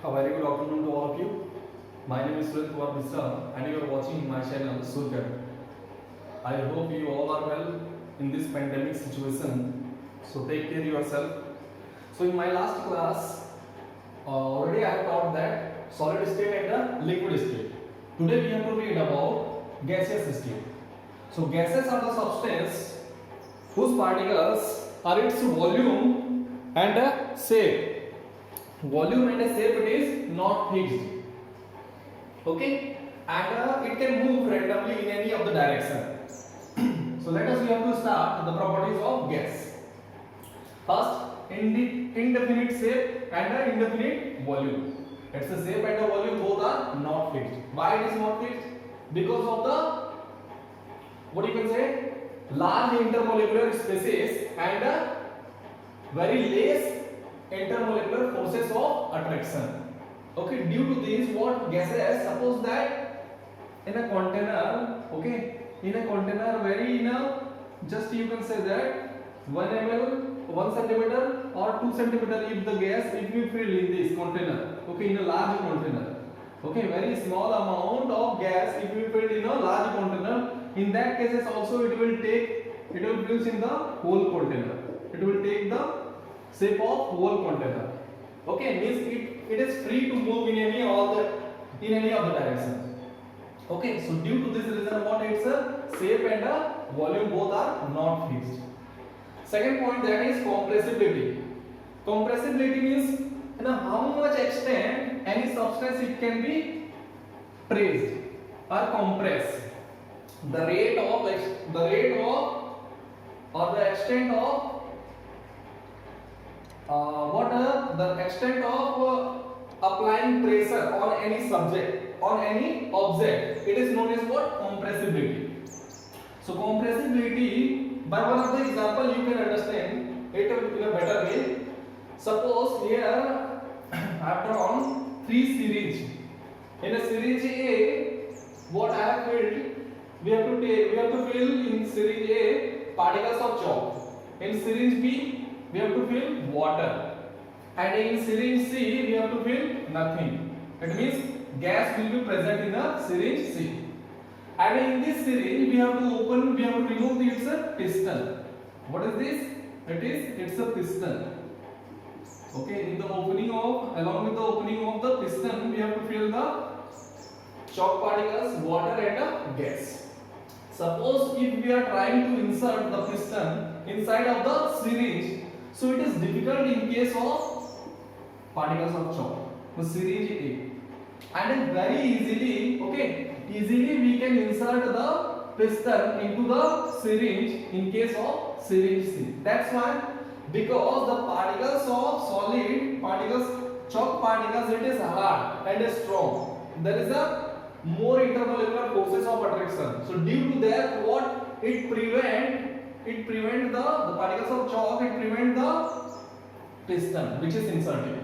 A very good afternoon to all of you. My name is Surendra Kumar Mishra and you are watching my channel Surya. I hope you all are well in this pandemic situation. So take care of yourself. So in my last class, already I have taught that solid state and the liquid state. Today we have to read about gaseous state. So gases are the substance whose particles are its volume and shape. Volume and shape it is not fixed. Okay, and it can move randomly in any of the direction. So let us we have to start the properties of gas. First, indefinite shape and indefinite volume. It's the shape and the volume both are not fixed. Why it is not fixed? Because of the what you can say large intermolecular spaces and very less intermolecular forces of attraction. Okay, due to this, what gases, suppose that in a container, okay, in a container, very in a just you can say that 1 ml, 1 centimeter or 2 centimeter if the gas if you fill in this container, okay, in a large container, okay, very small amount of gas if you fill in a large container, in that cases also it will fill in the whole container, it will take the shape of whole container. Okay, means it is free to move in any of the direction. Okay, so due to this reason, what it's a shape and a volume both are not fixed. Second point, that is compressibility. Compressibility means how much extent any substance it can be pressed or compressed. The rate of or the extent of the extent of applying pressure on any subject, on any object, it is known as what? Compressibility. So compressibility, by one of the example you can understand it in a better way. Suppose here I have drawn 3 syringe. In a syringe A, what I have filled, we have to fill in syringe A particles of chalk. In syringe B, we have to fill water, and in syringe C we have to fill nothing. It means gas will be present in a syringe C, and in this syringe we have to remove its piston. What is this? It's a piston. Okay, in the along with the opening of the piston we have to fill the chalk particles, water and gas. Suppose if we are trying to insert the piston inside of the syringe, so it is difficult in case of particles of chalk, the syringe A, and very easily we can insert the piston into the syringe in case of syringe C. That's why, because the particles of chalk particles, it is hard and strong. There is a more intermolecular forces of attraction. So due to that, what it prevent the particles of chalk, it prevent the piston which is inserted.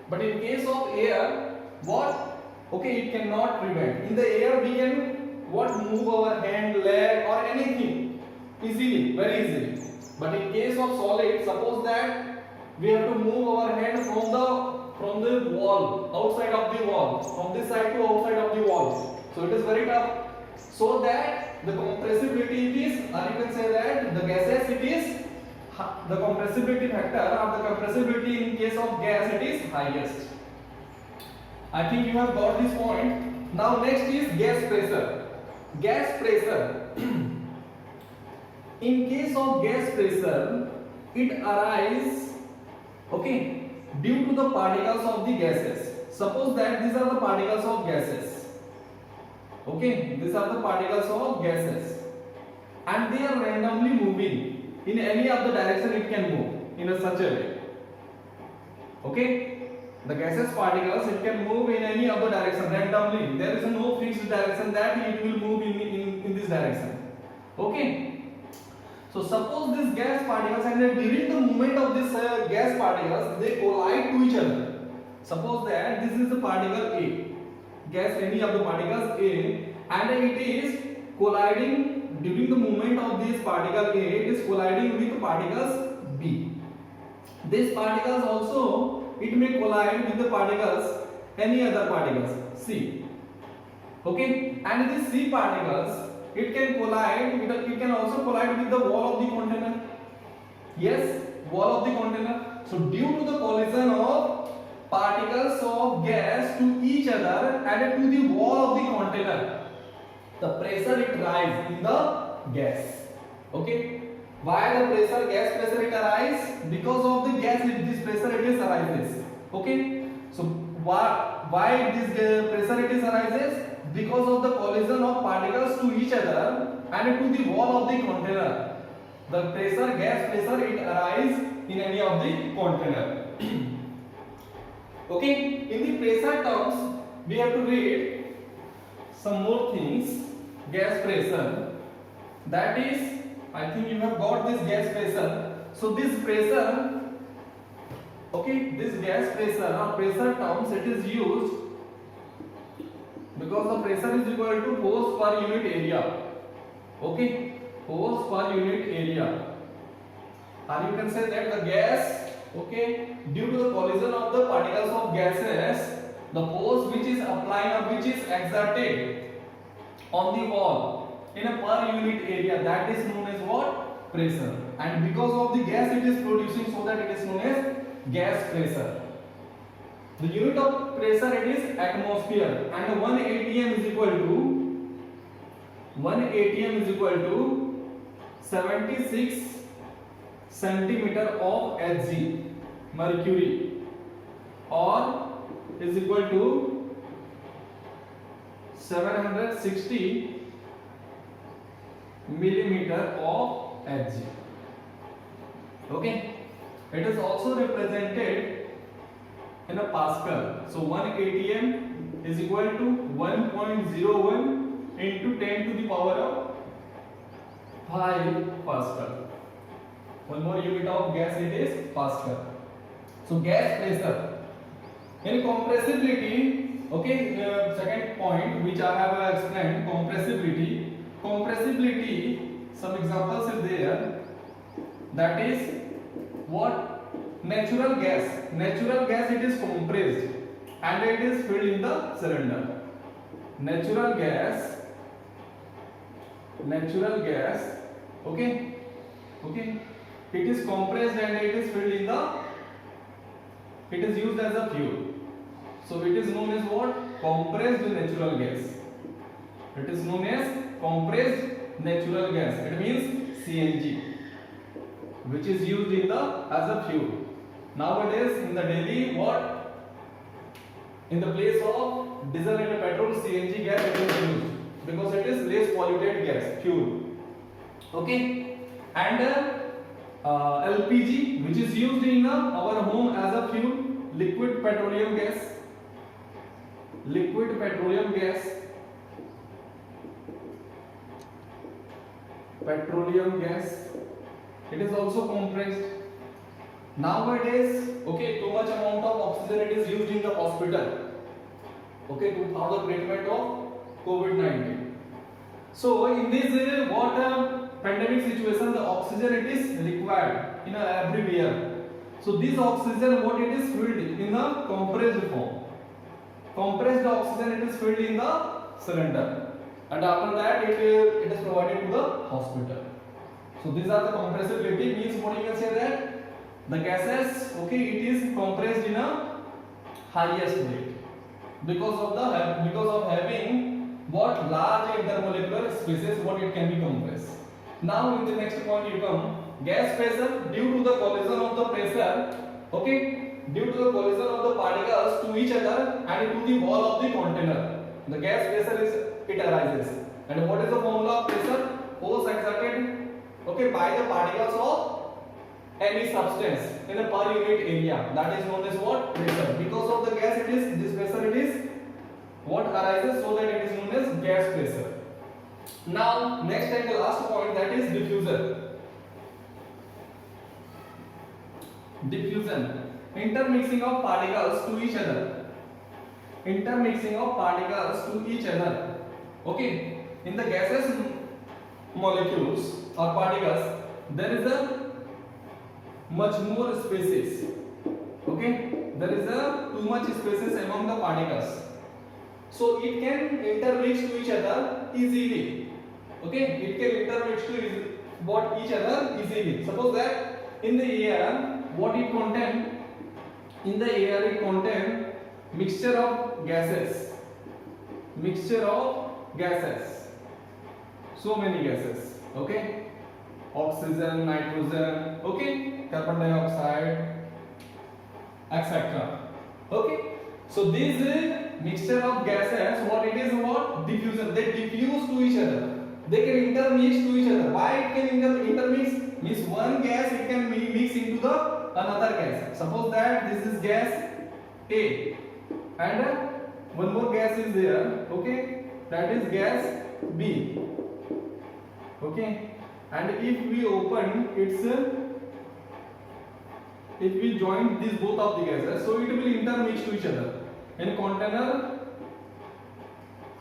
But in case of air, what? Okay, it cannot prevent. In the air we can move our hand, leg or anything easily, very easily. But in case of solid, suppose that we have to move our hand from the wall, outside of the wall, from this side to outside of the wall. So it is very tough. So that the compressibility is, or you can say that the gases it is the compressibility factor or the compressibility in case of gas it is highest. I think you have got this point. Now next is gas pressure. Gas pressure. In case of gas pressure, it arises, okay, due to the particles of the gases. Suppose that these are the particles of gases. Okay, these are the particles of gases, and they are randomly moving in any of the direction it can move in such a way. Okay, the gases particles it can move in any of the direction randomly. There is no fixed direction that it will move in this direction. Okay, so suppose these gas particles, and during the movement of this gas particles they collide to each other. Suppose that this is the particle A, gas any of the particles A, and it is colliding during the movement of this particle A, it is colliding with particles B. These particles also it may collide with the particles any other particles, C. Okay, and these C particles, it can collide, it can also collide with the wall of the container. Yes, wall of the container. So due to the collision of particles of gas to each other and to the wall of the container, the pressure it rise in the gas. Okay, why the pressure, gas pressure it arise? Because of the gas, this pressure it is arises. Okay, so why this pressure it is arises? Because of the collision of particles to each other and to the wall of the container. The pressure, gas pressure, it arise in any of the container. Okay, in the pressure terms, we have to read some more things. Gas pressure, that is, I think you have got this gas pressure. So this pressure, okay, this gas pressure or pressure terms, it is used because the pressure is equal to force per unit area. Okay, force per unit area. Or you can say that the gas, okay, due to the collision of the particles of gases, the force which is applied or which is exerted on the wall in a per unit area, that is known as what? Pressure. And because of the gas it is producing, so that it is known as gas pressure. The unit of pressure it is atmosphere, and 1 atm is equal to 76 centimeter of Hg mercury, or is equal to 760 millimeter of Hg. Okay, it is also represented in a Pascal. So 1 atm is equal to 1.01 into 10 to the power of 5 Pascal. One more unit of gas, it is Pascal. So gas pressure in compressibility. Okay, second point which I have explained, compressibility. Compressibility, some examples is there. That is what? Natural gas. Natural gas, it is compressed and it is filled in the cylinder. Natural gas. Okay. It is compressed and it is filled in the. It is used as a fuel. So it is known as what? Compressed natural gas. It is known as compressed natural gas. It means CNG, which is used in the as a fuel. Nowadays in the daily, what? In the place of diesel and petrol, CNG gas it is used because it is less polluted gas, fuel. Okay, and LPG, which is used in our home as a fuel, liquid petroleum gas. Petroleum gas, it is also compressed. Nowadays, okay, too much amount of oxygen it is used in the hospital, okay, to for the treatment of COVID-19. So in this pandemic situation, the oxygen it is required in everywhere. So this oxygen, what it is filled in a compressed form. Compressed oxygen it is filled in the cylinder, and after that it is provided to the hospital. So these are the compressibility. Means what you can say that the gases, okay, it is compressed in a highest rate because of having what? Large intermolecular spaces, what it can be compressed. Now in the next point you come, gas pressure due to the collision of the pressure, okay, due to the collision of the particles to each other and to the wall of the container, the gas pressure is it arises. And what is the formula of pressure? Force exerted, okay, by the particles of any substance in a per unit area, that is known as what? Pressure. Because of the gas it is, this pressure it is what arises, so that it is known as gas pressure. Now next and the last point, that is diffusion. Intermixing of particles to each other. Okay, in the gaseous molecules or particles, there is a much more spaces. Okay, there is a too much spaces among the particles, so it can intermix to each other easily. Okay, it can intermix to each other easily. Suppose that in the air, what it contain? In the air it contain mixture of gases, so many gases. Okay, oxygen, nitrogen, okay, carbon dioxide, etc. Okay, so this mixture of gases, what it is about? Diffusion. They diffuse to each other, they can intermix to each other. Why it can intermix? Means one gas it can mix into the another gas. Suppose that this is gas A and one more gas is there, okay, that is gas B. Okay, and if we open its if we join these both of the gases, so it will intermix to each other in a container.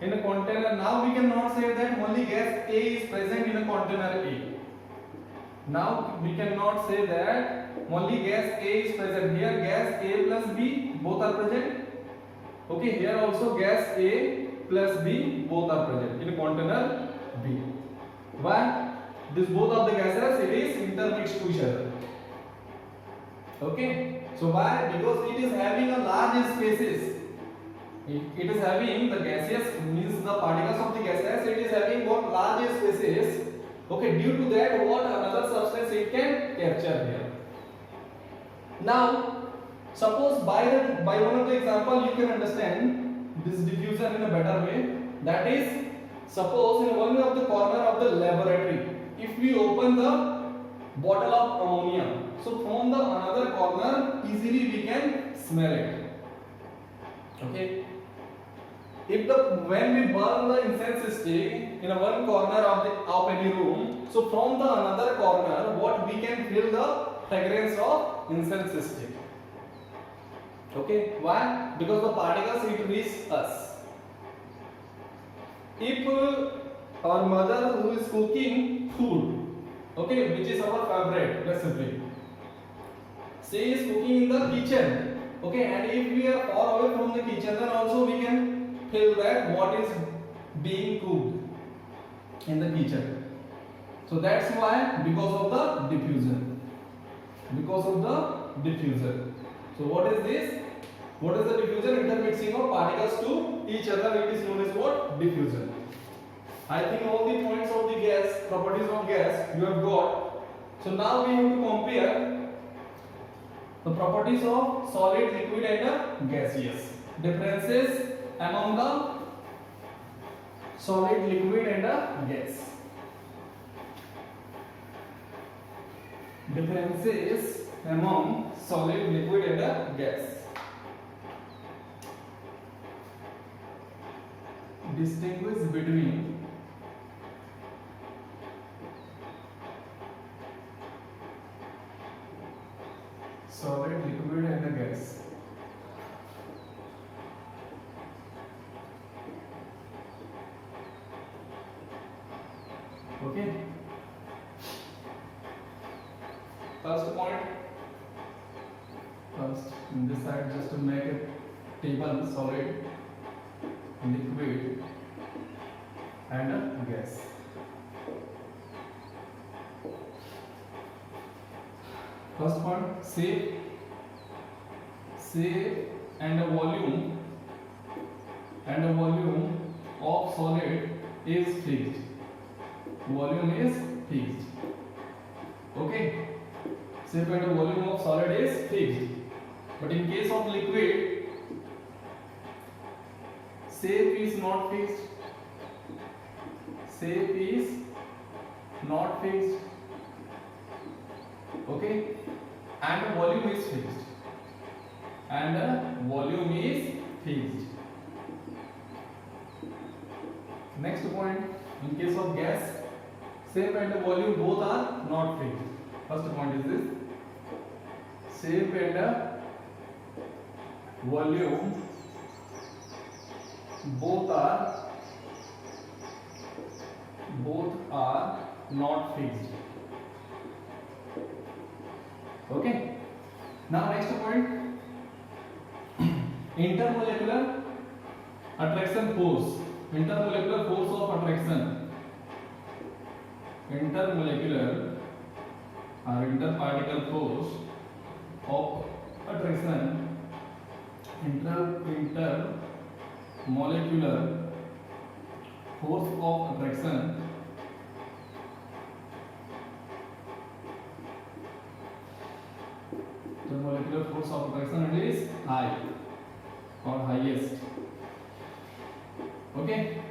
Now we cannot say that only gas A is present in a container A. Now we cannot say that only gas A is present. Here gas A plus B both are present. Okay, here also gas A plus B both are present in a container B. Why? This both of the gases, it is intermixed to each other. Okay, so why? Because it is having a large spaces. It is having the gaseous, means the particles of the gases, it is having what? Large spaces. Okay, due to that, what another substance it can capture here. Now suppose by one of the example you can understand this diffusion in a better way. That is, suppose in one of the corner of the laboratory, if we open the bottle of ammonia, so from the another corner easily we can smell it. Okay, if when we burn the incense stick in one corner of any room, so from the another corner what we can feel the fragrance of incense stick. Okay, why? Because the particles it reach us. If our mother who is cooking food, okay, which is our favorite recipe, she is cooking in the kitchen, okay, and if we are far away from the kitchen, then also we can feel that what is being cooked in the kitchen. So that's why, because of the diffusion. So what is this? What is the diffusion? Intermixing of particles to each other, it is known as what? Diffusion. I think all the points of the gas, properties of gas you have got. So now we have to compare the properties of solid, liquid and gaseous. Differences among the solid, liquid and gas. Differences among solid, liquid and gas. Distinguish between solid, liquid and gas. Okay, first point, first in this side just to make a table: solid, liquid and gas. First point, shape and a volume of solid is fixed. Volume is fixed. Okay, shape and a volume of solid is fixed. But in case of liquid, shape is not fixed. Shape is not fixed. Okay, and volume is fixed. Next point, in case of gas, shape and volume both are not fixed. First point is this: shape and volume both are not fixed. Okay, now next point, intermolecular attraction force, intermolecular force of attraction, intermolecular or interparticle force of attraction, intermolecular force of attraction intermolecular force of attraction it is high or highest. Okay,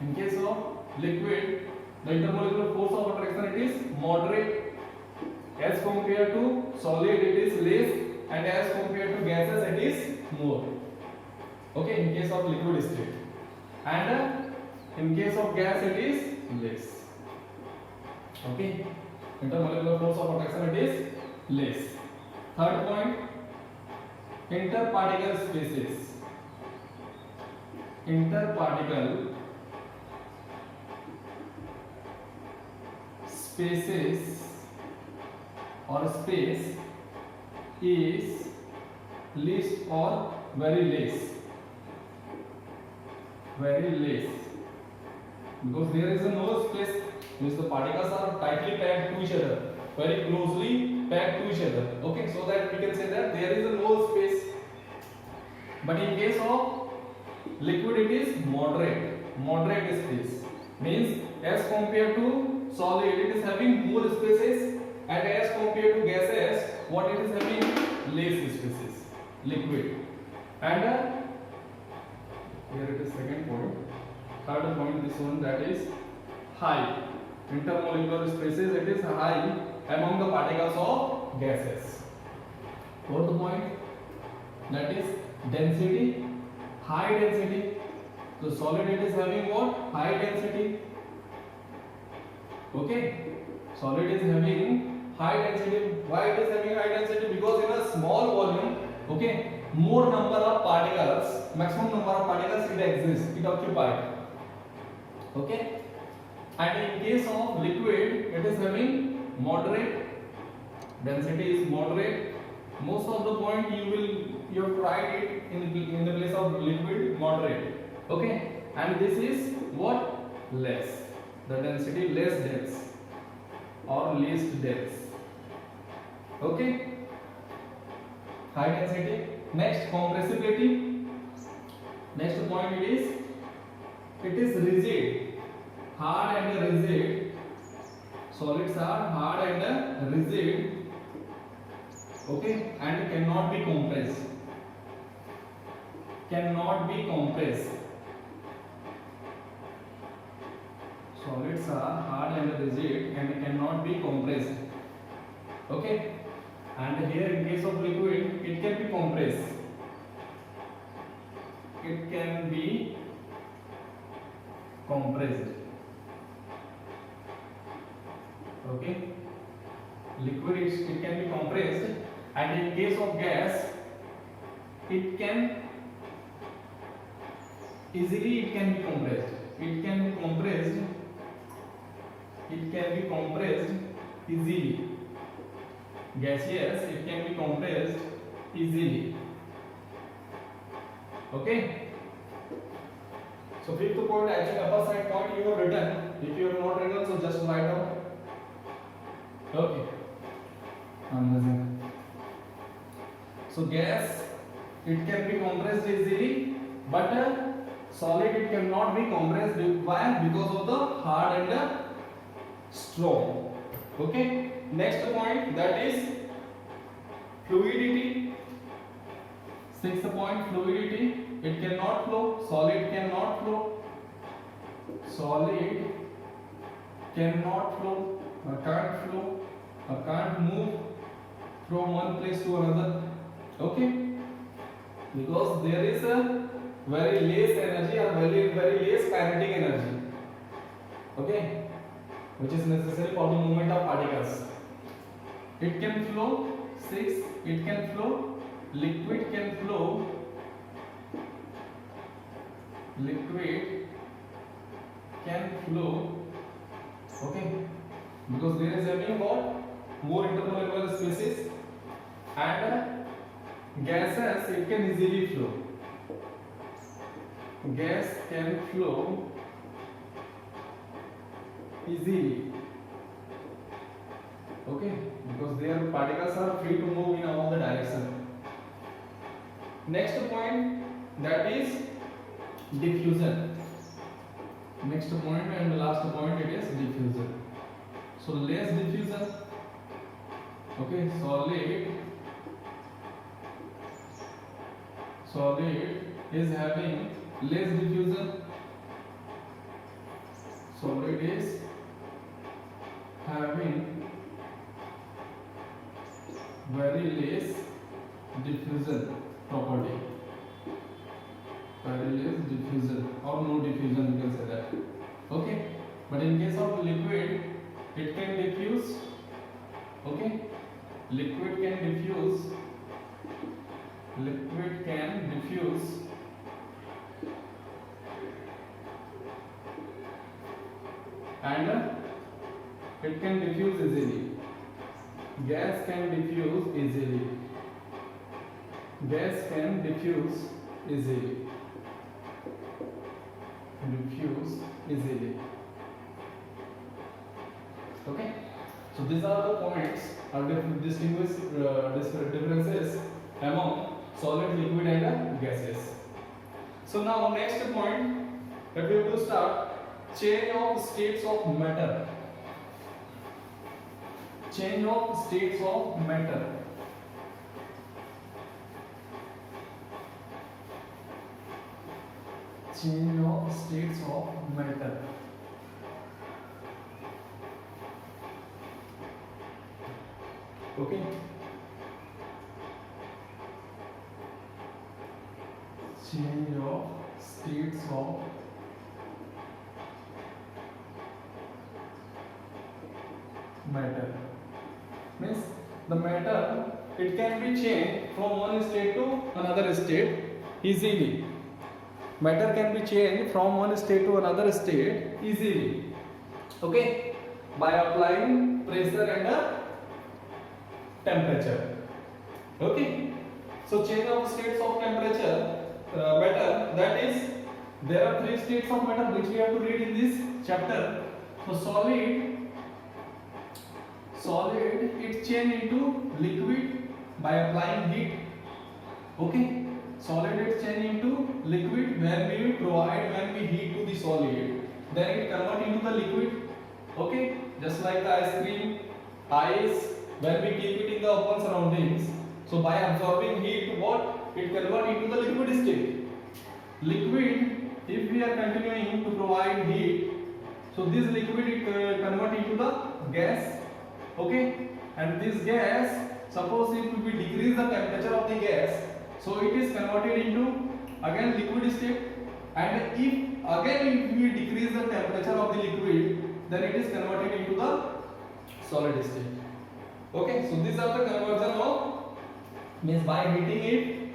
in case of liquid the intermolecular force of attraction it is moderate, as compared to solid it is less, and as compared to gases it is more. Okay, in case of liquid state, and in case of gas it is less. Okay, intermolecular force of attraction it is less. Third point, interparticle spaces, interparticle spaces or space is least or very less, because there is no space, means the particles are tightly packed to each other, very closely packed to each other. Okay, so that we can say that there is no space. But in case of liquid it is moderate space, means as compared to solid it is having more spaces, and as compared to gases what it is having less spaces, liquid. And here it is second point. Third point, this one, that is high, intermolecular spaces it is high among the particles of gases. Fourth point, that is density, high density. So solid it is having what? High density. Okay, solid is having high density. Why it is having high density? Because in a small volume, okay, more number of particles, maximum number of particles it exists, it occupies. Okay, and in case of liquid it is having moderate density, is moderate. Most of the point you have tried it in the place of liquid, moderate. Okay, and this is what? Less, the density less dense or least dense. Okay, high density. Next, compressibility. Next point it is rigid, hard and rigid. Solids are hard and rigid. Okay, and cannot be compressed. Solids are hard and rigid and cannot be compressed. Okay, and here in case of liquid it can be compressed. Okay, liquid it can be compressed, and in case of gas it can easily be compressed. It can be compressed easily. Gaseous it can be compressed easily. Okay, so fifth point, I think upper side point you have written. If you have not written, so just write down. Okay, amazing. So gas it can be compressed easily, but solid it cannot be compressed. Why? Because of the hard and the strong. Okay, next point, that is fluidity. Sixth point, fluidity. It cannot flow. Solid cannot flow. Can't move from one place to another. Okay, because there is a very less energy or very less kinetic energy. Okay, which is necessary for the movement of particles. It can flow. 6. It can flow. Liquid can flow. Okay, because there is having what? More intermolecular spaces, and gases it can easily flow. gas can flow easily. Okay, because their particles are free to move in all the direction. Next point, that is diffusion. Next point and the last point, it is diffusion. So less diffusion. Okay, solid is having less diffusion. Solid is having very less diffusion property. Very less diffusion or no diffusion, you can say that. Okay, but in case of liquid, it can diffuse. Okay, liquid can diffuse. Liquid can diffuse and it can diffuse easily. Gas can diffuse easily. Gas can diffuse easily. Diffuse easily. Okay. So these are the points or distinguish differences among solid, liquid, and gases. So now next point that we have to start, change of states of matter. Change of states of matter. Change of states of matter. Okay. Change of states of matter means the matter, it can be changed from one state to another state easily. Matter can be changed from one state to another state easily. Okay, by applying pressure and temperature. Okay, so change of states of temperature matter, that is there are three states of matter which we have to read in this chapter. So solid it change into liquid by applying heat. Okay, solid it change into liquid when we heat to the solid, then it convert into the liquid. Okay, just like the ice cream, ice, when we keep it in the open surroundings, so by absorbing heat, what it convert into the liquid state. Liquid, if we are continuing to provide heat, so this liquid it convert into the gas. Okay, and this gas, suppose if we decrease the temperature of the gas, so it is converted into again liquid state, and if we decrease the temperature of the liquid, then it is converted into the solid state. Okay, so these are the conversion of, means by heating it,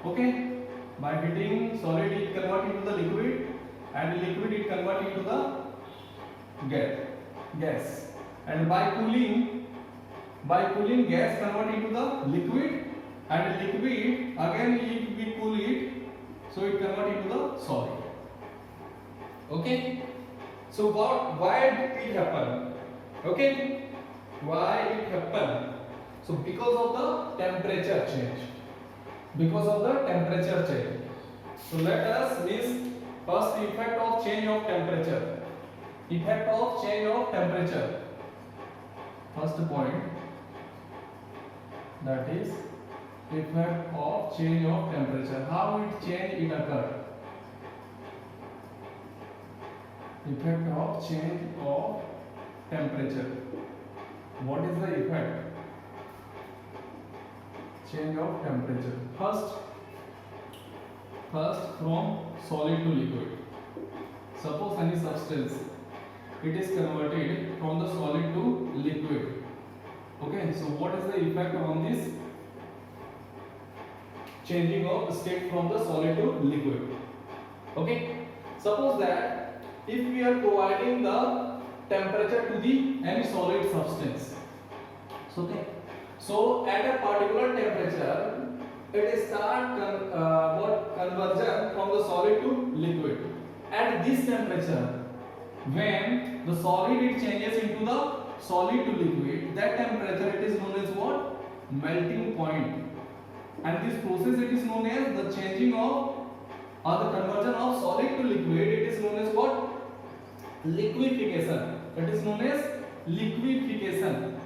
okay, by heating solid it convert into the liquid, and liquid it convert into the gas, and by cooling gas convert into the liquid, and liquid again if we cool it, so it convert into the solid. Okay, so why did it happen? Okay, why it happen? So because of the temperature change. So let us list first effect of change of temperature. First point, that is effect of change of temperature. How it occurred? Effect of change of temperature. What is the effect? Change of temperature. First from solid to liquid. Suppose any substance, it is converted from the solid to liquid. Okay, so what is the effect on this changing of state from the solid to liquid? Okay, suppose that if we are providing the temperature to the any solid substance, so at a particular temperature it start conversion from the solid to liquid. At this temperature, when the solid it changes into the solid to liquid, that temperature it is known as what? Melting point. And this process it is known as the changing of or the conversion of solid to liquid. It is known as what? Liquefaction. It is known as liquefaction.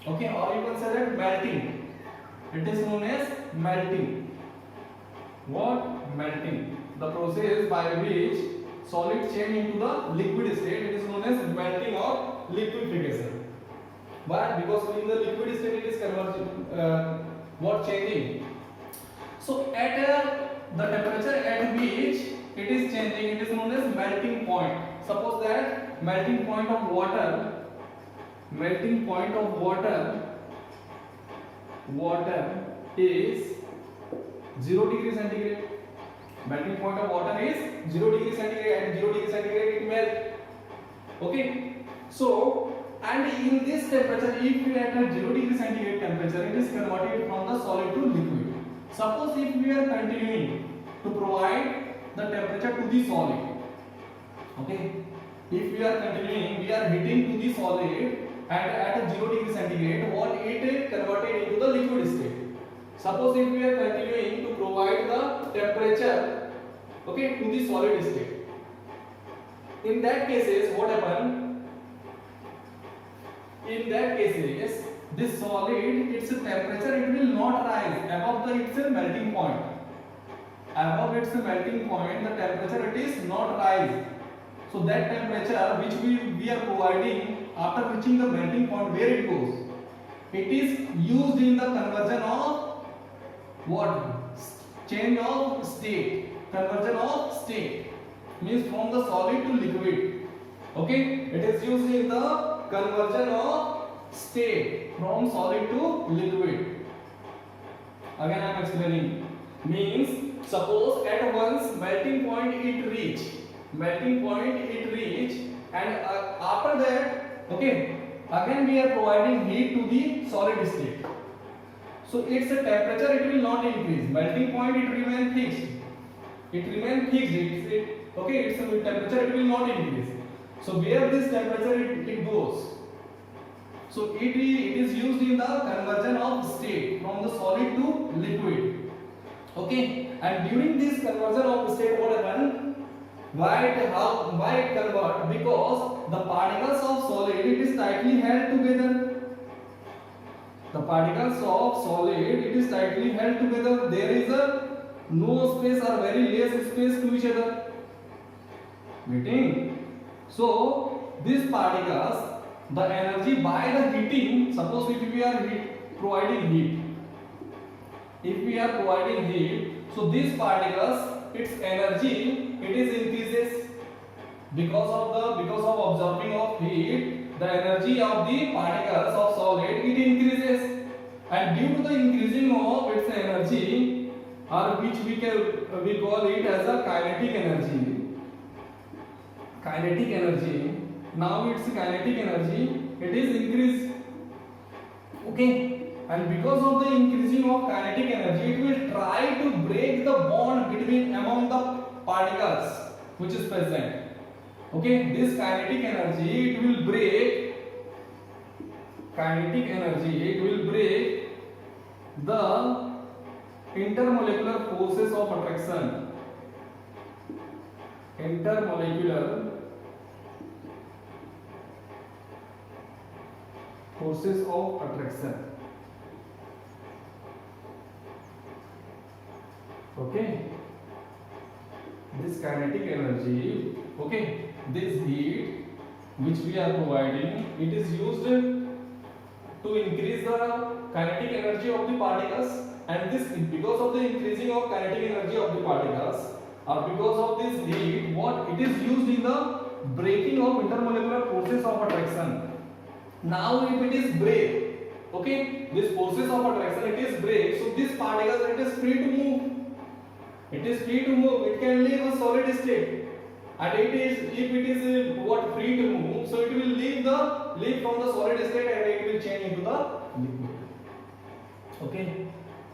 Okay, or you can say that melting. It is known as melting. What? Melting. The process by which solid change into the liquid state, it is known as melting or liquefaction. Why? Because in the liquid state it is conversion, what changing. So at the temperature at which it is changing, it is known as melting point. Suppose that melting point of water is 0 degree centigrade. Melting point of water is 0 degree centigrade. At 0 degree centigrade it melts. Okay. So and in this temperature, if we are at a 0 degree centigrade temperature, it is converted from the solid to liquid. Suppose if we are continuing to provide the temperature to the solid, okay, if we are continuing, we are heating to the solid and at a 0 degree centigrade, what it is converted into the liquid state. Suppose if we are continuing to provide the temperature, okay, to the solid state, in that cases what happen? In that cases, this solid, its temperature it will not rise above its melting point. Above its melting point, the temperature it is not rise. So that temperature which we are providing after reaching the melting point, where it goes? It is used in the conversion of what? Change of state. Conversion of state means from the solid to liquid. Okay, it is used in the conversion of state from solid to liquid. Again I am explaining. Means suppose at once melting point it reach, and after that, okay, again we are providing heat to the solid state. So its temperature it will not increase. Melting point it remain fixed. Okay, its temperature it will not increase. So where this temperature it goes? So it is used in the conversion of state from the solid to liquid. Okay, and during this conversion of state, what happens? Why it convert? Because the particles of solid it is tightly held together. The particles of solid it is tightly held together. There is a no space or very less space to each other. Getting? So these particles, the energy by the heating, suppose if we are providing heat, so these particles, its energy it is increases because of absorbing of heat. The energy of the particles of solid it increases, and due to the increasing of its energy, or which we call it as a kinetic energy. Now its kinetic energy it is increased. Okay, and because of the increasing of kinetic energy, it will try to break the bond among the particles which is present. Okay, this kinetic energy it will break the intermolecular forces of attraction. Intermolecular forces of attraction. Okay, this kinetic energy, okay, this heat which we are providing, it is used to increase the kinetic energy of the particles, and this because of the increasing of kinetic energy of the particles, or because of this heat, what it is used in the breaking of intermolecular forces of attraction. Now if it is break, okay, this forces of attraction it is break, so this particles it is free to move. It can leave a solid state, and if it is free to move, so it will leave from the solid state and it will change into the liquid. Okay,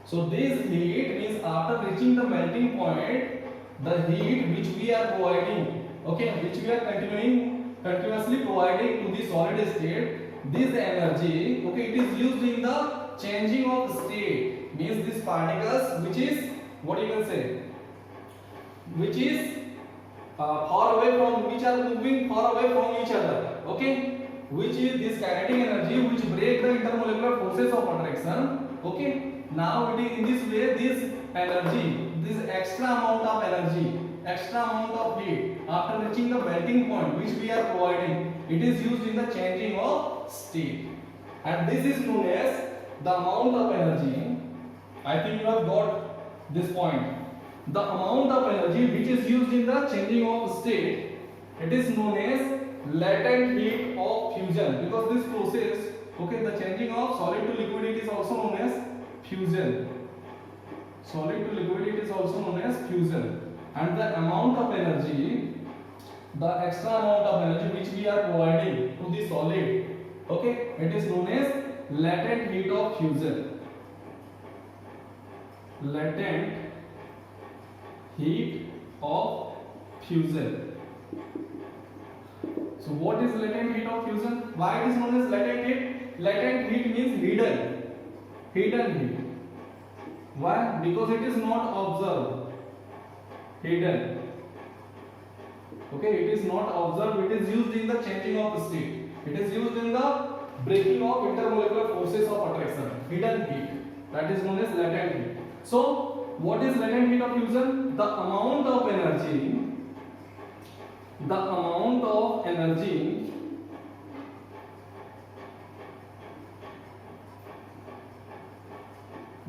So this heat means after reaching the melting point, the heat which we are providing, okay, which we are continuously providing to the solid state, this energy, okay, it is used in the changing of state. Means these particles, which is what you can say, which is far away from, which are moving far away from each other, okay, which is this kinetic energy which break the intermolecular forces of attraction, okay. Now it is in this way, this energy, this extra amount of energy, extra amount of heat after reaching the melting point which we are providing, it is used in the changing of state, and this is known as the amount of energy. I think you have got this point. The amount of energy which is used in the changing of state, it is known as latent heat of fusion, because this process, okay, the changing of solid to liquid, it is also known as fusion. Solid to liquid, it is also known as fusion, and the amount of energy, the extra amount of energy which we are providing to the solid, okay, it is known as latent heat of fusion. Latent heat of fusion. So what is latent heat of fusion? Why it is known as latent heat? Latent heat means hidden heat. Why? Because it is not observed. Hidden. Okay, it is not observed. It is used in the changing of state. It is used in the breaking of intermolecular forces of attraction. Hidden heat. That is known as latent heat. So what is latent heat of fusion? The amount of energy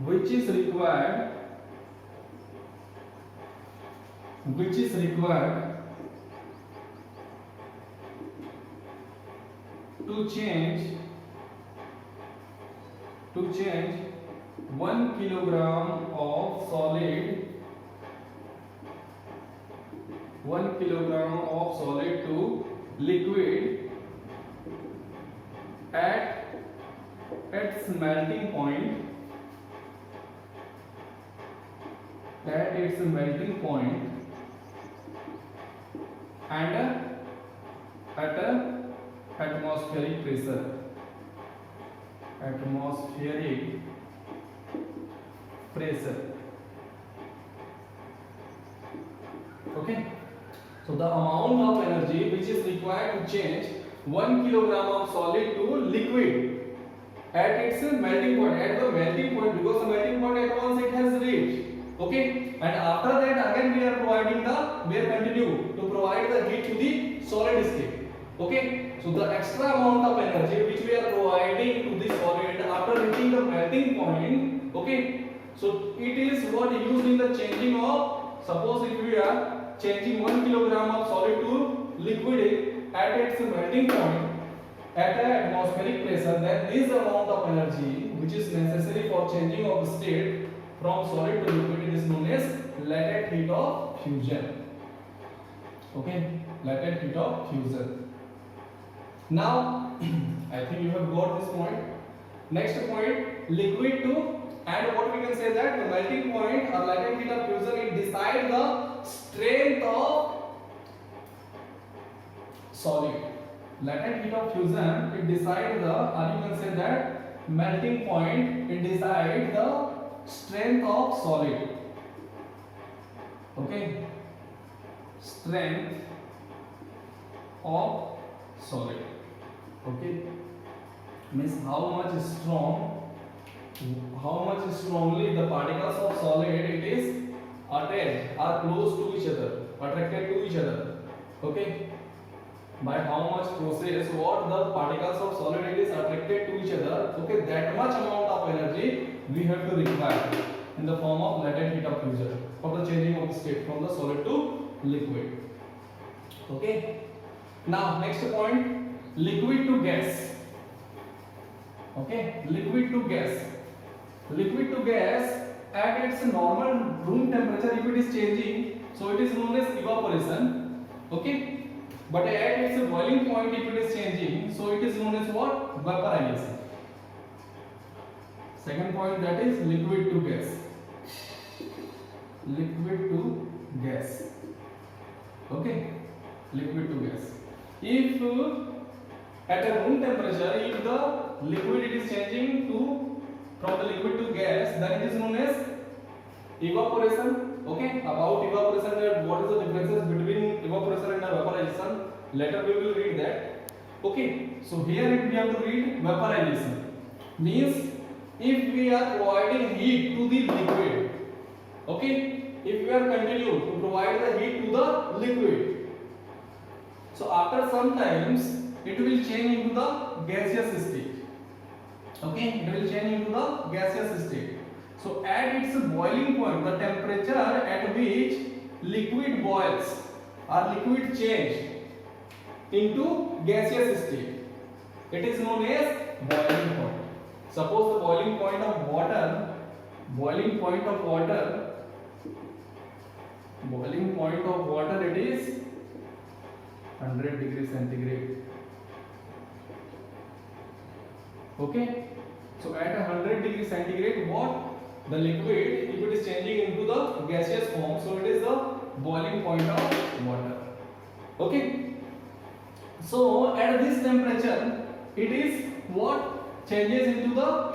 which is required to change 1 kilogram of solid to liquid at its melting point, and at a atmospheric pressure. Okay, so the amount of energy which is required to change 1 kilogram of solid to liquid at its melting point, because the melting point at once it has reached, okay, and after that again we are continue to provide the heat to the solid state, okay. So the extra amount of energy which we are providing to the solid after reaching the melting point, okay, so it is what used in the changing of, suppose if we are changing 1 kilogram of solid to liquid at its melting point at an atmospheric pressure, then this amount of energy which is necessary for changing of state from solid to liquid is known as latent heat of fusion. Okay, latent heat of fusion. Now I think you have got this point. Next point, liquid to, and what we can say that the melting point or latent heat of fusion, it decides the strength of solid. Latent heat of fusion, it decides the, or you can say that melting point, it decides the strength of solid. Okay, strength of solid. Okay, means how much strongly the particles of solid it is attached or close to each other, attracted to each other. Okay, by how much process what the particles of solid it is attracted to each other, okay, that much amount of energy we have to require in the form of latent heat of fusion for the changing of state from the solid to liquid. Okay, now next point, liquid to gas. Okay, liquid to gas at its normal room temperature, if it is changing, so it is known as evaporation. Okay, but at its boiling point, if it is changing, so it is known as what? Vaporization. Second point, that is liquid to gas. Liquid to gas. Okay, liquid to gas. If at a room temperature, if the liquid it is changing to from the liquid to gas, then it is known as evaporation. Okay, about evaporation, what is the differences between evaporation and vaporization? Later we will read that. Okay, so here we have to read vaporization. Means if we are providing heat to the liquid, okay, if we are continue to provide the heat to the liquid, so after some times it will change into the gaseous state. Okay, it will change into the gaseous state. So at its boiling point, the temperature at which liquid boils or liquid change into gaseous state, it is known as boiling point. Suppose the boiling point of water, it is 100 degrees centigrade. Okay, so at 100 degrees centigrade, what the liquid, if it is changing into the gaseous form, so it is the boiling point of water. Okay, so at this temperature, it is what changes into the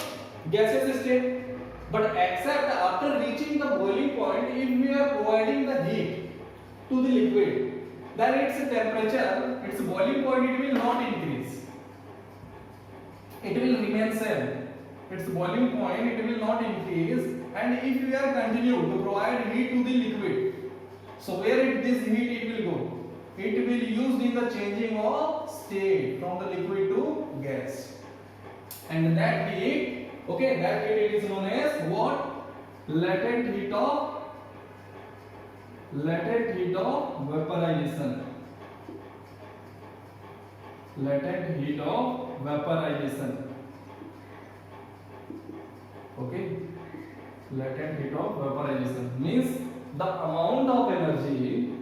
gaseous state. But except after reaching the boiling point, if we are providing the heat to the liquid, then its temperature, its boiling point, it will not increase. It will remain same. Its boiling point, it will not increase. And if we are continue to provide heat to the liquid, so where this heat it will go? It will used in the changing of state from the liquid to gas. And that heat, okay, that heat it is known as what? Latent heat of vaporization. Latent heat of vaporization. Okay, latent heat of vaporization means the amount of energy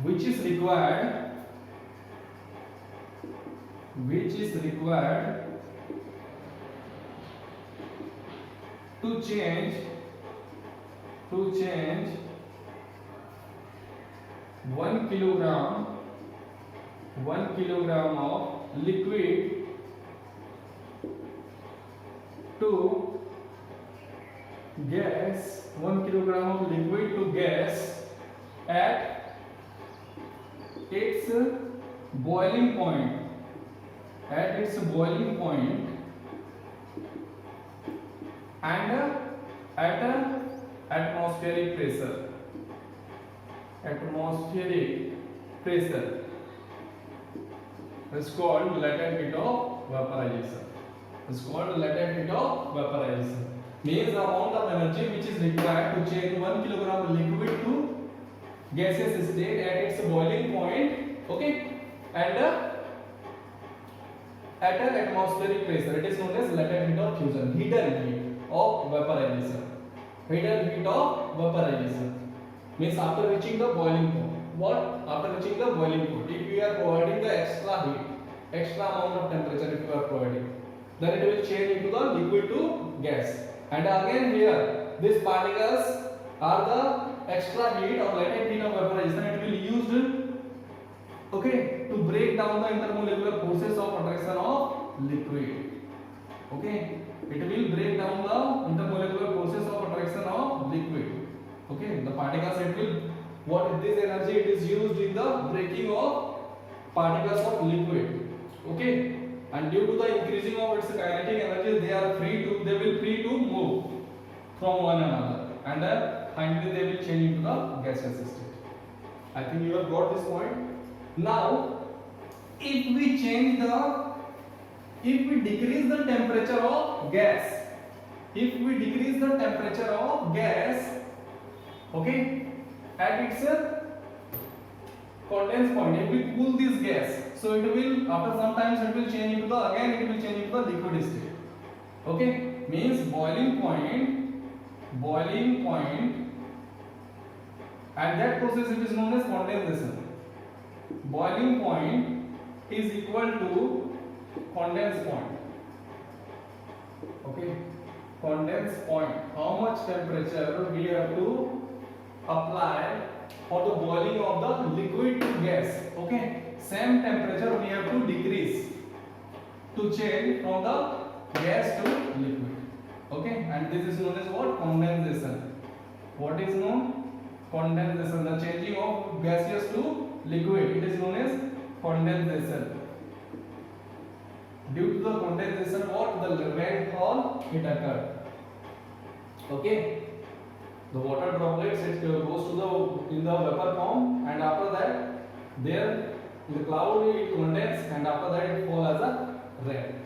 which is required to change 1 kilogram of liquid to gas, 1 kilogram of liquid to gas at its boiling point, and at atmospheric pressure is called latent heat of vaporization. Means the amount of energy which is required to change 1 kilogram liquid to gaseous state at its boiling point, okay, and at an atmospheric pressure. It is known as latent heat of fusion, hidden heat of vaporization. Means after reaching the boiling point. What? After reaching the boiling point, if we are providing the extra heat, extra amount of temperature if you are providing, then it will change into the liquid to gas. And again here, these particles are the extra heat or latent heat of vaporization. It will be used, okay, to break down the intermolecular forces of attraction of liquid. Okay, it will break down the intermolecular forces of attraction of liquid. Okay, the particles, it will, what this energy it is used in the breaking of particles of liquid. Okay, and due to the increasing of its kinetic energy, they will free to move from one another, and finally they will change into the gaseous state. I think you have got this point. Now, if we decrease the temperature of gas, okay, at its condense point, if we cool this gas, so it will, after some times it will change into the liquid state. Okay, means boiling point, and that process it is known as condensation. boiling point is equal to condense point. Okay, condense point. How much temperature we have to apply for the boiling of the liquid to gas? Okay, same temperature we have to decrease to change from the gas to liquid. Okay, and this is known as what? Condensation. What is known? Condensation. The changing of gaseous to liquid. It is known as condensation. Due to the condensation, what? The rainfall it occurred. Okay. The water droplets it goes to the in the vapor form, and after that there in the cloud it condenses, and after that it falls as a rain.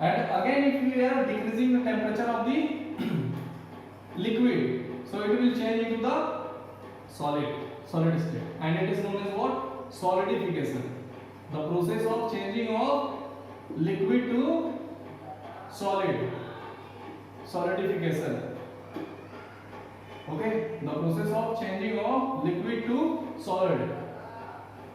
And again, if we are decreasing the temperature of the liquid, so it will change into the solid state, and it is known as what? Solidification. The process of changing of liquid to solid, solidification. Okay, the process of changing of liquid to solid,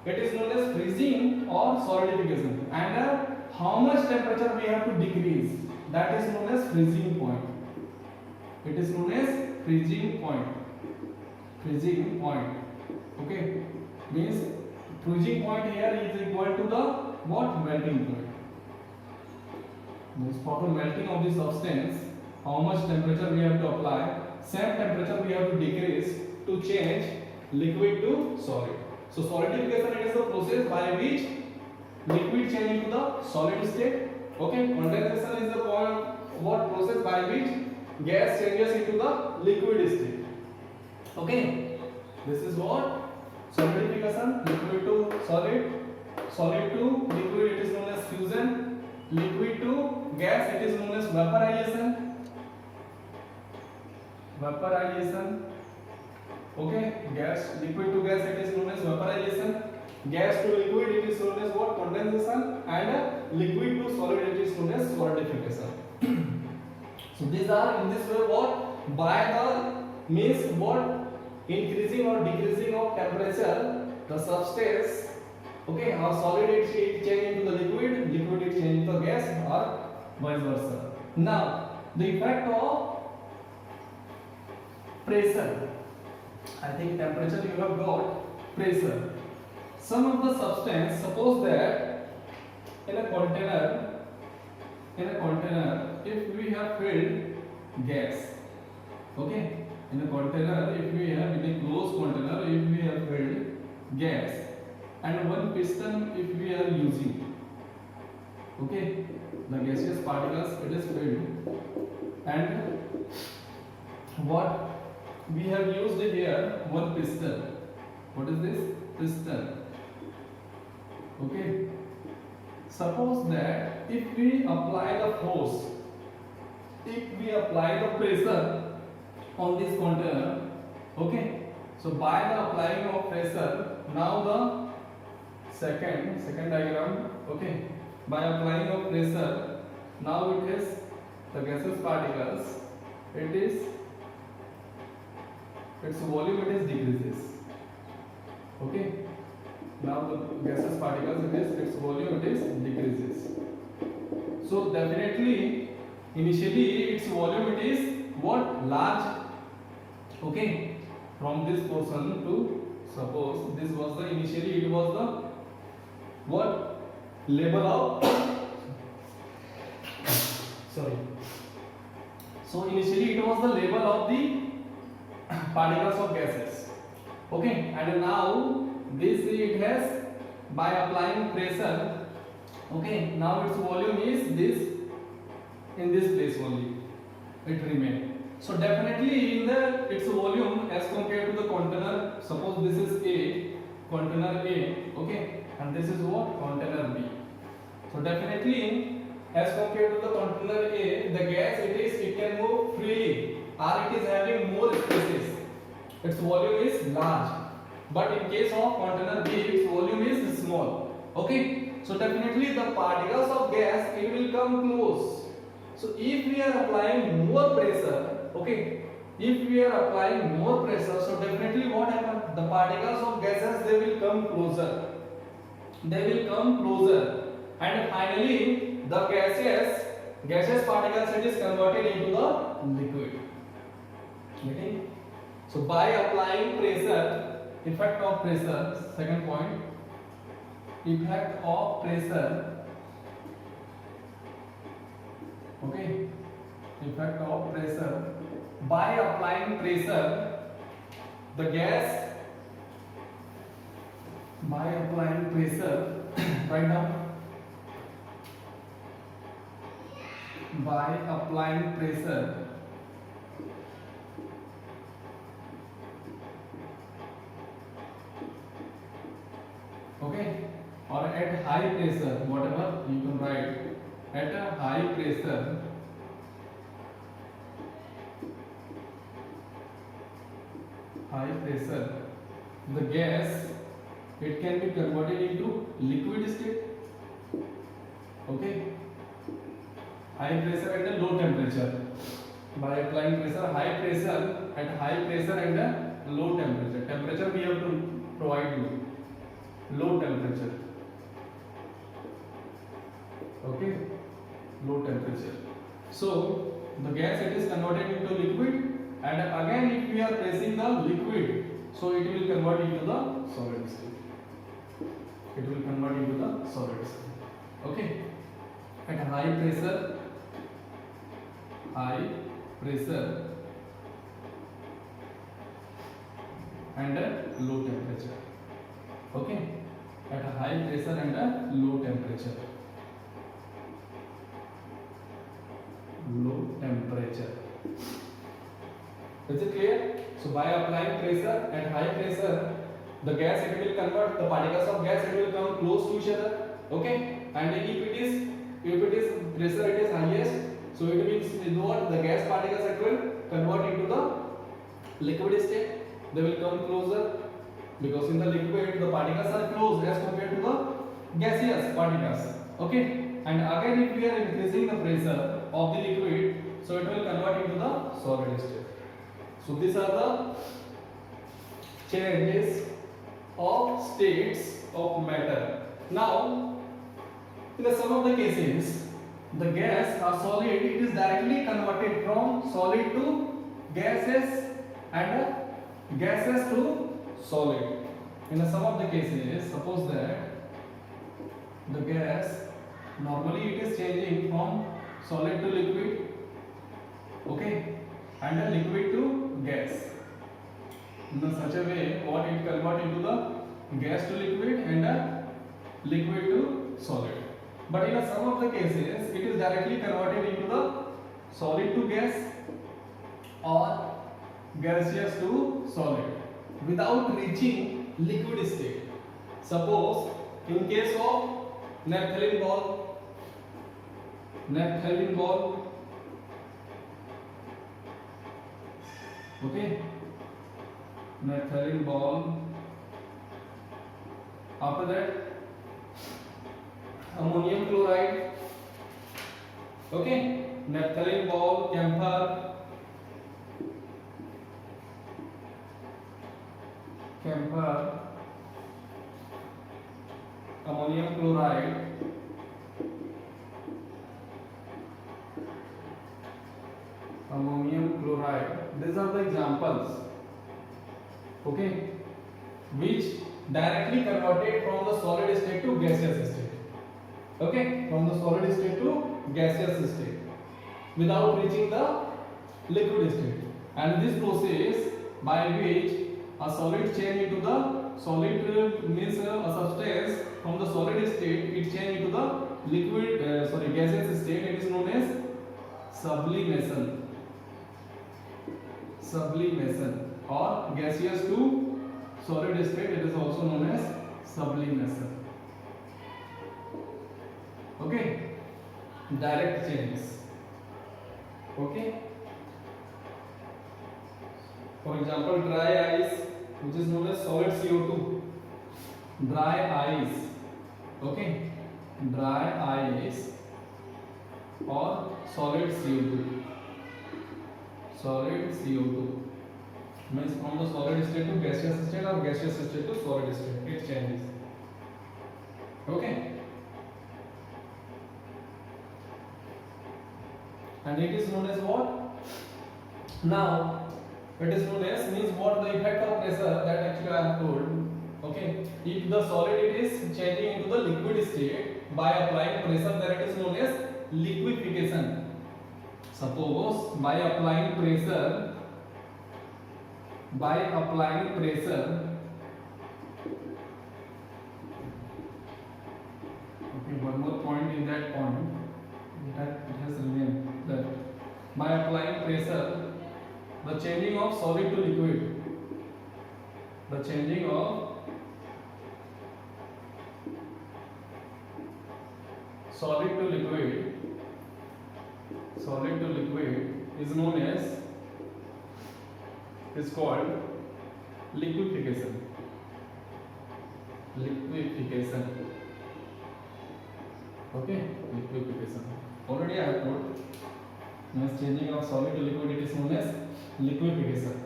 it is known as freezing or solidification. And how much temperature we have to decrease, that is known as freezing point. It is known as freezing point. Freezing point. Okay, means freezing point here is equal to the what? Melting point. Means for the melting of the substance, how much temperature we have to apply, same temperature we have to decrease to change liquid to solid. So solidification is the process by which liquid change into the solid state. Okay, condensation is the what process by which gas changes into the liquid state. Okay, this is what? Solidification, liquid to solid, solid to liquid, it is known as fusion, liquid to gas, it is known as vaporization. Vaporization. Okay, gas, liquid to gas, it is known as vaporization. Gas to liquid, it is known as what? Condensation. And liquid to solid, it is known as solidification. So these are in this way what? By the means what? Increasing or decreasing of temperature, the substance, okay, or solid it change into the liquid, liquid it change into the gas, or vice versa. Now the effect of pressure. I think temperature you have got, pressure. Some of the substance, suppose that in a container, if we have filled gas, okay, in a container, if we have in a closed container, if we have filled gas, and one piston if we are using, okay, the gaseous particles it is filled, and what we have used here, one piston. What is this? Piston. Okay. Suppose that if we apply the force, if we apply the pressure on this container, okay, so by the applying of pressure, now the second diagram, okay, by applying of pressure, now it is the gaseous particles, it is its volume it is decreases, okay, now the gaseous particles it is its volume it is decreases. So definitely initially its volume it is what? Large, okay, from this portion to, suppose this was the initially it was the what? Level of sorry, so initially it was the level of the particles of gases, okay, and now this it has, by applying pressure, okay, now its volume is this, in this place only it remain. So definitely in the its volume as compared to the container, suppose this is A, container A, okay, and this is what? Container B. So definitely as compared to the container A, the gas it can move freely, or it is having more spaces, its volume is large, but in case of container B its volume is small, okay. So definitely the particles of gas it will come close. So if we are applying more pressure, okay, if we are applying more pressure, so definitely what happen? the particles of gases, they will come closer. They will come closer, and finally the gaseous particles, it is converted into the liquid. Okay. So by applying pressure, effect of pressure, second point, effect of pressure. Okay, effect of pressure. By applying pressure, the gas, by applying pressure, write down, by applying pressure, okay, or at high pressure, whatever you can write, at a high pressure, the gas, it can be converted into liquid state. Okay, high pressure and a low temperature. By applying pressure, high pressure, at high pressure and a low temperature. Temperature we have to provide you, low temperature. Okay, low temperature. So the gas, it is converted into liquid, and again if we are pressing the liquid, so it will convert into the solid state. It will convert into the solid state. Okay, at high pressure and a low temperature. Okay, at a high pressure and a low temperature. Low temperature. Is it clear? So by applying pressure at high pressure, the gas, it will convert, the particles of gas, it will come close to each other. Okay, and if it is pressure, it is highest, so it means what, the gas particles, it will convert into the liquid state. They will come closer, because in the liquid the particles are close as compared to the gaseous particles. Okay, and again if we are increasing the pressure of the liquid, so it will convert into the solid state. So these are the changes of states of matter. Now, in some of the cases, the gas or solid, it is directly converted from solid to gases and gases to solid. In some of the cases, suppose that the gas, normally it is changing from solid to liquid, okay, and a liquid to gas. In such a way, what it convert into the gas to liquid and a liquid to solid. But in some of the cases, it is directly converted into the solid to gas or gaseous to solid without reaching liquid state. Suppose in case of naphthalene ball, okay, naphthalene ball. After that, ammonium chloride, okay, naphthalene ball, camphor, ammonium chloride, these are the examples, okay, which directly converted from the solid state to gaseous state, okay, from the solid state to gaseous state without reaching the liquid state. And this process by which a solid change into the solid means a substance from the solid state, it change into the liquid gaseous state, it is known as sublimation, or gaseous to solid state, it is also known as sublimation. Okay, direct changes. Okay, for example, dry ice, which is known as solid CO2, dry ice, okay, dry ice or solid CO2, means from the solid state to gaseous state or gaseous state to solid state, it changes. Okay, and it is known as what? Now it is known as, means what the effect of pressure, that actually I have told. Okay, if the solid it is changing into the liquid state by applying pressure, then it is known as liquefaction. Suppose by applying pressure, okay, one more point in that point, that it has remained, that by applying pressure, the changing of solid to liquid, the changing of solid to liquid is known as, is called liquefaction. Okay, liquefaction. Already I have told, means changing of solid to liquid, it is known as liquefaction.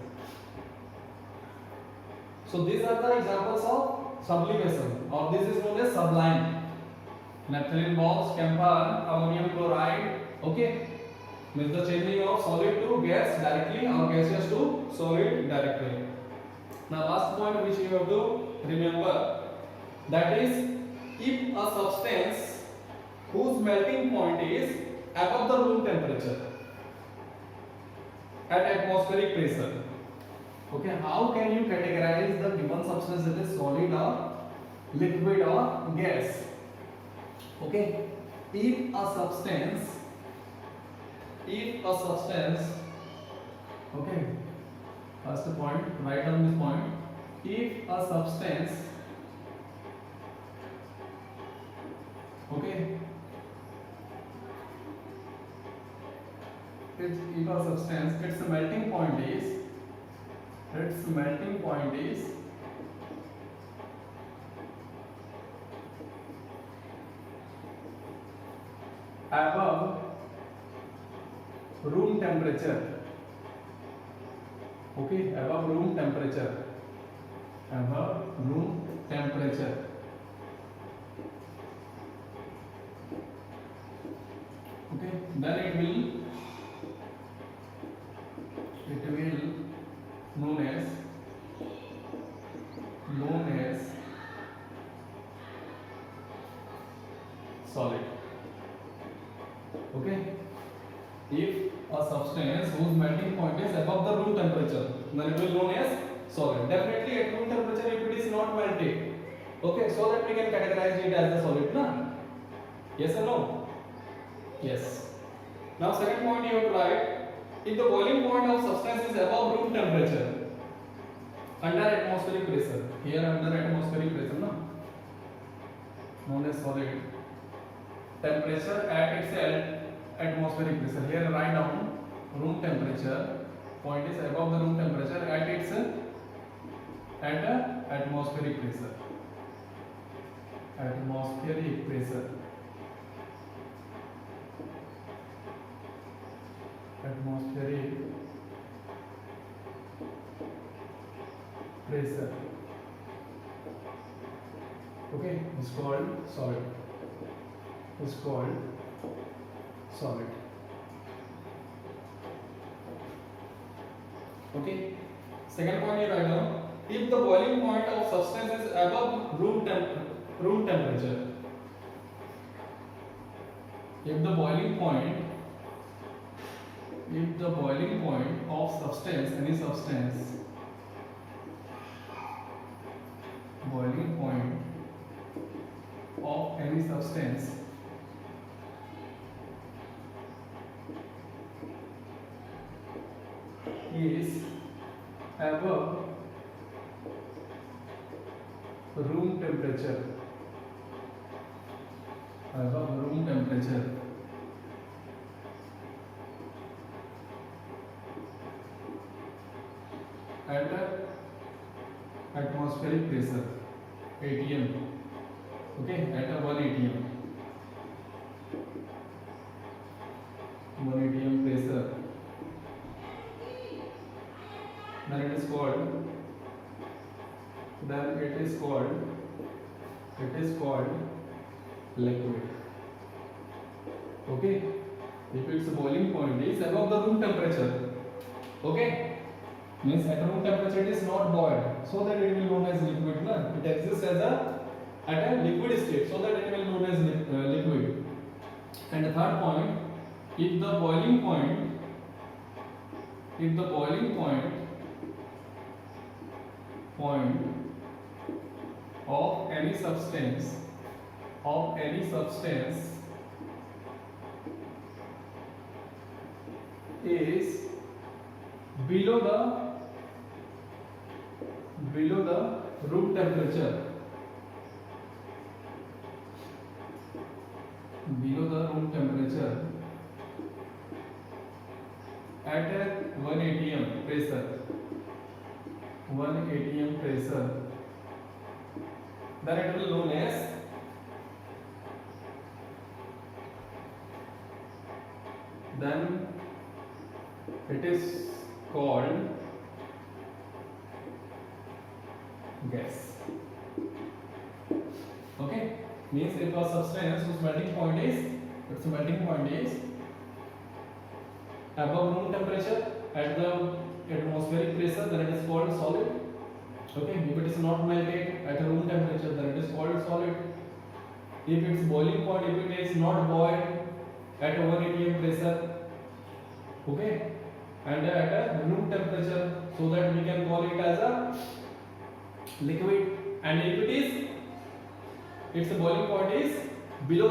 So these are the examples of sublimation, or this is known as sublime. Naphthalene box, camphor, ammonium chloride. Okay, means the changing of solid to gas directly or gaseous to solid directly. Now last point which you have to remember, that is, if a substance whose melting point is above the room temperature at atmospheric pressure. Okay, how can you categorize the given substance that is solid or liquid or gas? Okay, if a substance, okay, first point, write down this point. If a substance, okay, if a substance, its melting point is above room temperature. Okay, above room temperature. Okay, then it will known as solid. Okay, if a substance whose melting point is above the room temperature, then it will be known as solid. Definitely at room temperature, if it is not melted, okay, so that we can categorize it as a solid, na? Yes or no? Yes. Now second point you have to write, if the boiling point of substance is above room temperature under atmospheric pressure, here under atmospheric pressure, no? Known as solid. Temperature at its atmospheric pressure. Here write down room temperature. Point is above the room temperature at its atmospheric pressure. Atmospheric pressure. Okay, it's called solid. Okay. Second point you write down, if the boiling point of substance is above room temperature. If the boiling point of substance, any substance, boiling point of any substance is above room temperature, at atmospheric pressure, ATM, okay, at 1 atm, 1 atm pressure, then it is called is called liquid. Okay, if its boiling point is above the room temperature, okay, means at room temperature it is not boiled, so that it will known as liquid. Na? It exists as a at a liquid state, so that it will known as liquid. And the third point, if the boiling point of any substance is below the room temperature, at a 1 atm pressure, then it will known as it is called gas. Okay, means if a substance whose melting point is above room temperature at the atmospheric pressure, then it is called solid. Okay, if it is not melted at a room temperature, then it is called solid. If its boiling point, if it is not boiled at a 1 atm pressure, okay, and at a room temperature, so that we can call it as a liquid. And if it is, its boiling point is below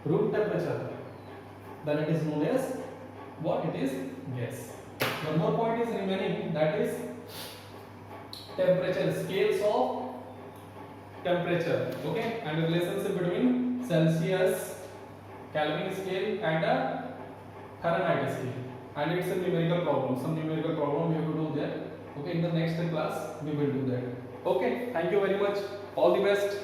the room temperature, then it is known as what? It is gas. One more point is remaining, that is temperature, scales of temperature. Okay, and the relationship between Celsius, Kelvin scale and a Fahrenheit scale. And it's a numerical problem. Some numerical problem we have to do there. Okay, in the next class we will do that. Okay, thank you very much. All the best.